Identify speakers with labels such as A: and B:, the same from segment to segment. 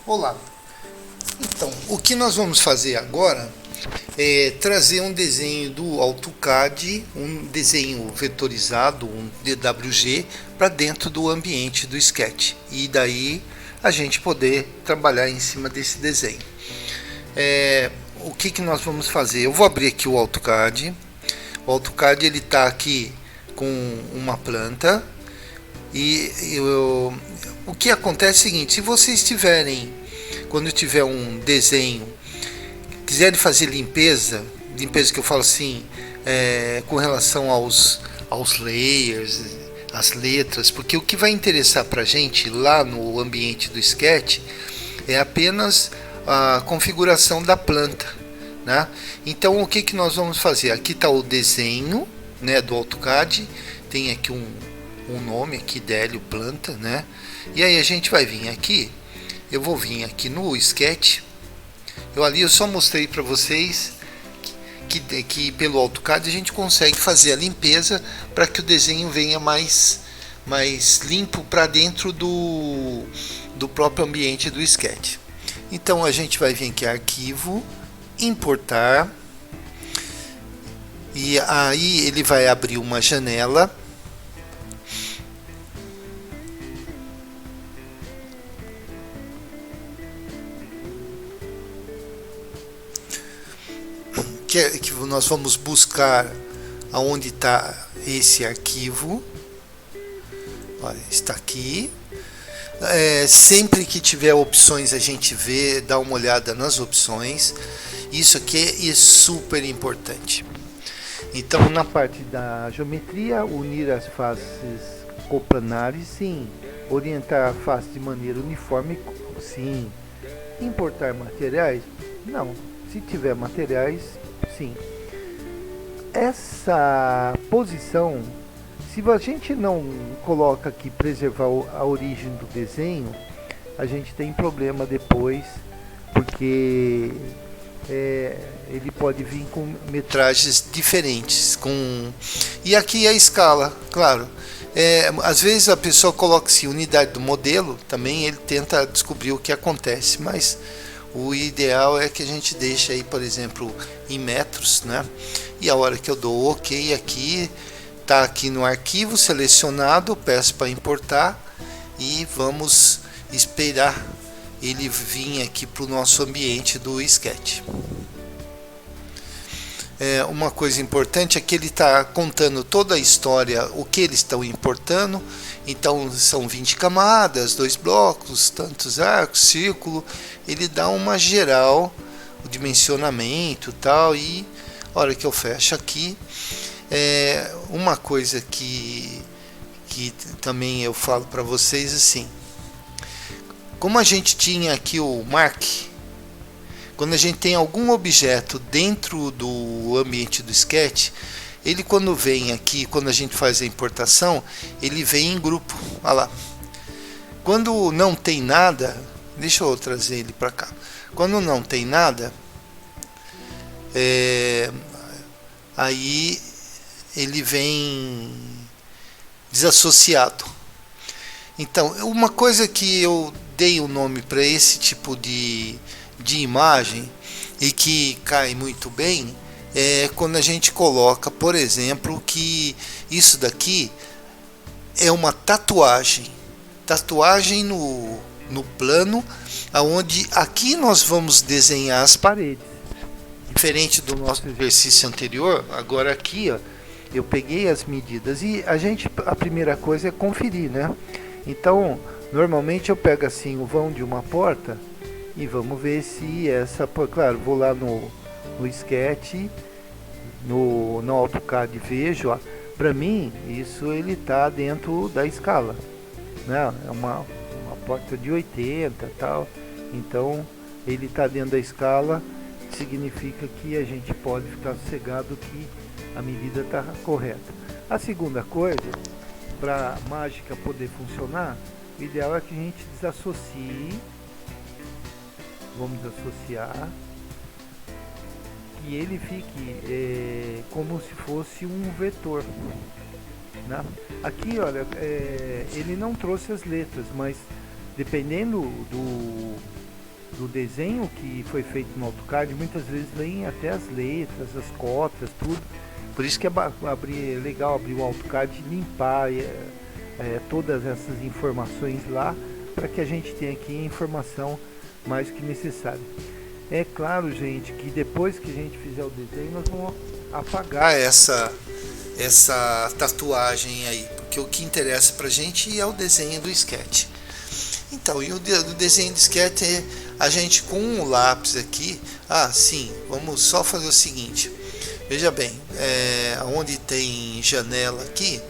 A: Olá, então o que nós vamos fazer agora é trazer um desenho do AutoCAD, um desenho vetorizado, um DWG, para dentro do ambiente do Sketch e daí a gente poder trabalhar em cima desse desenho. O que nós vamos fazer? Eu vou abrir aqui o AutoCAD. O AutoCAD ele está aqui com uma planta e o que acontece é o seguinte: se vocês tiverem, quando tiver um desenho, quiserem fazer limpeza que eu falo assim, com relação aos layers, as letras, porque o que vai interessar para a gente lá no ambiente do Sketch é apenas a configuração da planta, né? Então o que nós vamos fazer? Aqui está o desenho, né, do AutoCAD, tem aqui um nome aqui, Délio Planta, né? E aí a gente vai vir aqui, eu vou vir aqui no Sketch. Eu só mostrei para vocês que pelo AutoCAD a gente consegue fazer a limpeza para que o desenho venha mais limpo para dentro do próprio ambiente do Sketch. Então a gente vai vir aqui, arquivo, importar, e aí ele vai abrir uma janela. Que nós vamos buscar aonde está esse arquivo. Olha, está aqui. Sempre que tiver opções a gente vê, dá uma olhada nas opções. Isso aqui é super importante. Então, na parte da geometria, unir as faces coplanares, sim. Orientar a face de maneira uniforme, sim. Importar materiais, não. Se tiver materiais, sim. Essa posição, se a gente não coloca aqui preservar a origem do desenho, a gente tem problema depois, porque ele pode vir com metragens diferentes. E aqui a escala, claro. Às vezes a pessoa coloca assim, unidade do modelo, também ele tenta descobrir o que acontece, mas o ideal é que a gente deixe aí, por exemplo, em metros, né? E a hora que eu dou OK aqui, tá aqui no arquivo selecionado, peço para importar e vamos esperar ele vir aqui para o nosso ambiente do Sketch. Uma coisa importante é que ele está contando toda a história, o que eles estão importando. Então são 20 camadas, 2 blocos, tantos arcos, círculo. Ele dá uma geral, o dimensionamento e tal. E a hora que eu fecho aqui, uma coisa que também eu falo para vocês assim, como a gente tinha aqui o Mark, quando a gente tem algum objeto dentro do ambiente do Sketch, ele quando vem aqui, quando a gente faz a importação, ele vem em grupo. Olha lá. Quando não tem nada, deixa eu trazer ele para cá. Quando não tem nada, aí ele vem desassociado. Então, uma coisa que eu dei o nome para esse tipo de imagem e que cai muito bem é quando a gente coloca, por exemplo, que isso daqui é uma tatuagem no plano, aonde aqui nós vamos desenhar as paredes, diferente do nosso exercício anterior. Agora aqui, ó, eu peguei as medidas e a primeira coisa é conferir, né? Então normalmente eu pego assim o vão de uma porta e vamos ver se claro, vou lá no Sketch, no AutoCAD, vejo, para mim isso ele está dentro da escala, né? É uma porta de 80 tal, então ele está dentro da escala, significa que a gente pode ficar sossegado que a medida está correta. A segunda coisa, para a mágica poder funcionar, o ideal é que a gente desassocie. Vamos associar que ele fique como se fosse um vetor, né? Aqui, olha, ele não trouxe as letras, mas dependendo do desenho que foi feito no AutoCAD, muitas vezes leem até as letras, as cotas, tudo. Por isso que é legal abrir o AutoCAD e limpar todas essas informações lá, para que a gente tenha aqui a informação mais que necessária. É claro, gente, que depois que a gente fizer o desenho, nós vamos apagar essa tatuagem aí, porque o que interessa pra gente é o desenho do sketch. Então, e o desenho do sketch é a gente com o lápis aqui. Sim, vamos só fazer o seguinte. Veja bem, onde tem janela aqui,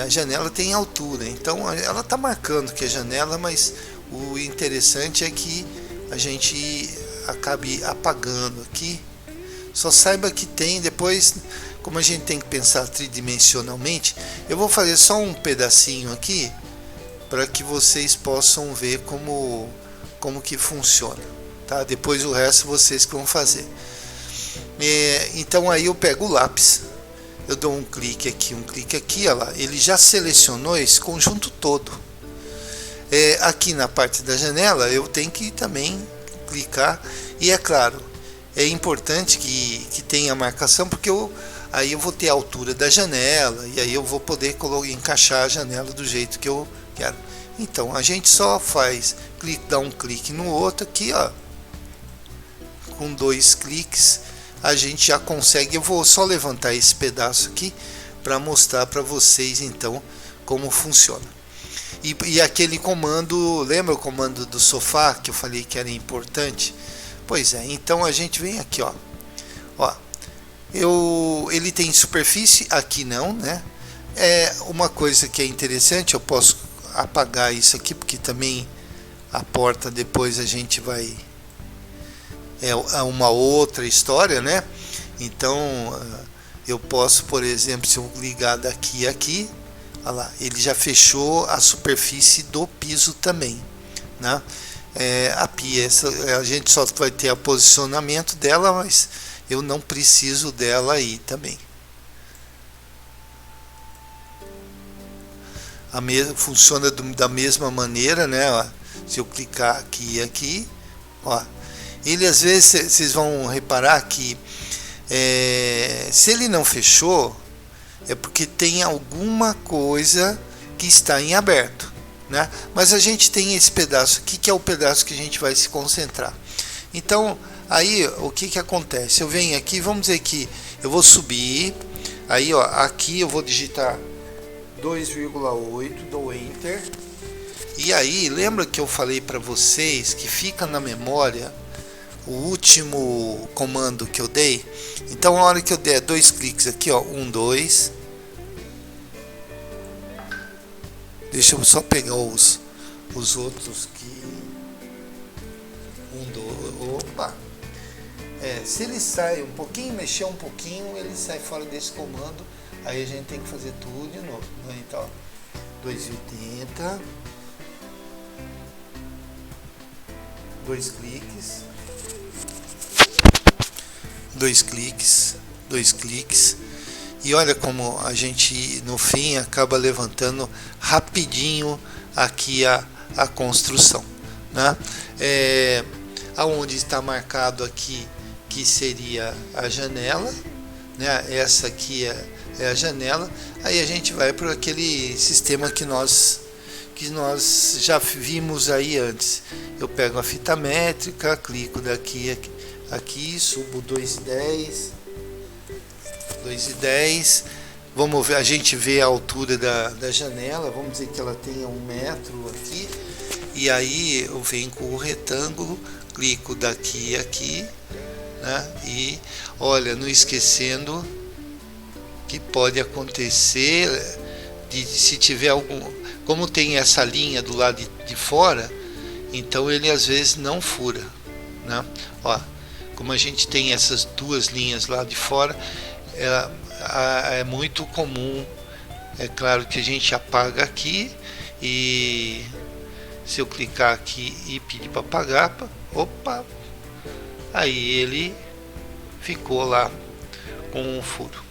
A: a janela tem altura, então ela está marcando que é janela, mas o interessante é que a gente acabe apagando aqui. Só saiba que tem, depois, como a gente tem que pensar tridimensionalmente, eu vou fazer só um pedacinho aqui para que vocês possam ver como que funciona, tá? Depois o resto vocês que vão fazer. Então aí eu pego o lápis, eu dou um clique aqui, olha lá, ele já selecionou esse conjunto todo. Aqui na parte da janela eu tenho que também clicar, e é claro, é importante que tenha a marcação, porque aí eu vou ter a altura da janela, e aí eu vou poder encaixar a janela do jeito que eu quero. Então a gente só faz dá um clique no outro aqui, ó, com 2 cliques a gente já consegue. Eu vou só levantar esse pedaço aqui para mostrar para vocês então como funciona. E aquele comando, lembra o comando do sofá que eu falei que era importante? Pois é, então a gente vem aqui, ó, ele tem superfície, aqui não, né? Uma coisa que é interessante, eu posso apagar isso aqui, porque também a porta depois a gente vai, é uma outra história, né? Então eu posso, por exemplo, se eu ligar daqui a aqui, olha lá, ele já fechou a superfície do piso também, né? A pia, a gente só vai ter o posicionamento dela, mas eu não preciso dela aí também. Funciona da mesma maneira, né? Ó, se eu clicar aqui e aqui, ó, ele às vezes vocês vão reparar que se ele não fechou, é porque tem alguma coisa que está em aberto, né? Mas a gente tem esse pedaço aqui, que é o pedaço que a gente vai se concentrar. Então aí o que acontece? Eu venho aqui, vamos dizer que eu vou subir, aí ó, aqui eu vou digitar 2,8, dou Enter, e aí lembra que eu falei para vocês que fica na memória o último comando que eu dei? Então a hora que eu der 2 cliques aqui, ó, 1, 2, deixa eu só pegar os outros que 1, 2, opa, se ele sai um pouquinho, mexer um pouquinho, ele sai fora desse comando, aí a gente tem que fazer tudo de novo, né? Então 2,80, 2 cliques, 2 cliques, 2 cliques, e olha como a gente no fim acaba levantando rapidinho aqui a construção, né? Aonde está marcado aqui que seria a janela, né? Essa aqui é a janela. Aí a gente vai para aquele sistema que nós já vimos aí antes. Eu pego a fita métrica, clico daqui aqui, subo 2,10, 2,10. Vamos ver, a gente vê a altura da janela, vamos dizer que ela tenha 1 metro aqui, e aí eu venho com o retângulo, clico daqui aqui, né? E olha, não esquecendo que pode acontecer se tiver como tem essa linha do lado de fora, então ele às vezes não fura, né? Ó, como a gente tem essas 2 linhas lá de fora, é muito comum. É claro que a gente apaga aqui, e se eu clicar aqui e pedir para apagar, opa, aí ele ficou lá com um furo.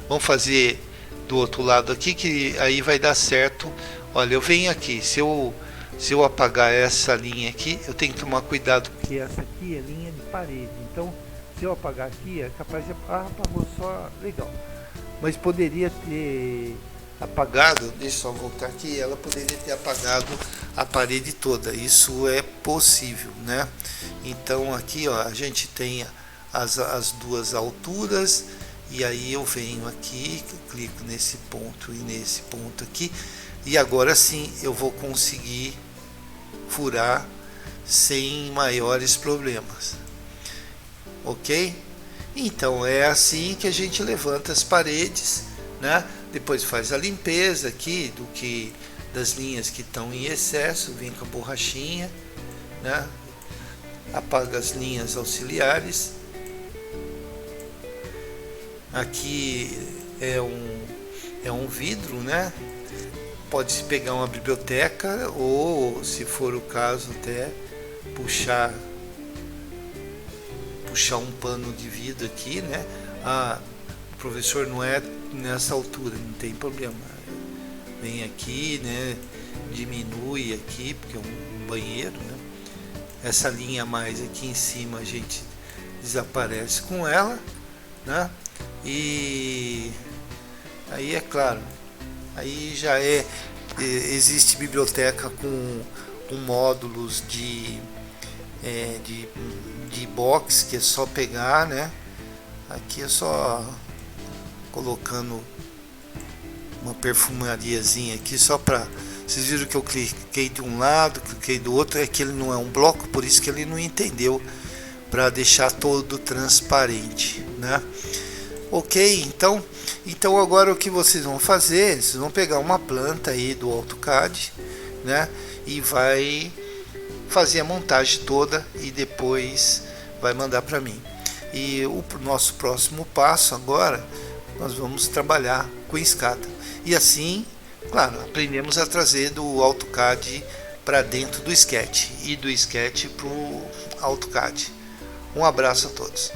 A: Vamos fazer do outro lado aqui, que aí vai dar certo. Olha, eu venho aqui, se eu se eu apagar essa linha aqui, eu tenho que tomar cuidado, porque essa aqui é linha de parede. Então, se eu apagar aqui, é capaz de apagou só, legal. Mas poderia ter apagado, deixa eu só voltar aqui, ela poderia ter apagado a parede toda. Isso é possível, né? Então aqui, ó, a gente tem as duas alturas, e aí eu venho aqui, clico nesse ponto e nesse ponto aqui, e agora sim eu vou conseguir furar sem maiores problemas, ok? Então é assim que a gente levanta as paredes, né? Depois faz a limpeza aqui das linhas que estão em excesso, vem com a borrachinha, né? Apaga as linhas auxiliares. Aqui é um vidro, né? Pode-se pegar uma biblioteca ou, se for o caso, até puxar um pano de vidro aqui, né? O professor não é nessa altura, não tem problema. Vem aqui, né? Diminui aqui, porque é um banheiro, né? Essa linha a mais aqui em cima a gente desaparece com ela, né? E aí é claro, aí já existe biblioteca com módulos de box, que é só pegar, né? Aqui é só colocando uma perfumariazinha aqui, só para vocês viram que eu cliquei de um lado, cliquei do outro, é que ele não é um bloco, por isso que ele não entendeu, para deixar todo transparente, né? Ok, então agora o que vocês vão fazer, vocês vão pegar uma planta aí do AutoCAD, né? E vai fazer a montagem toda e depois vai mandar para mim. E o nosso próximo passo agora, nós vamos trabalhar com SCADA. E assim, claro, aprendemos a trazer do AutoCAD para dentro do Sketch e do Sketch para o AutoCAD. Um abraço a todos.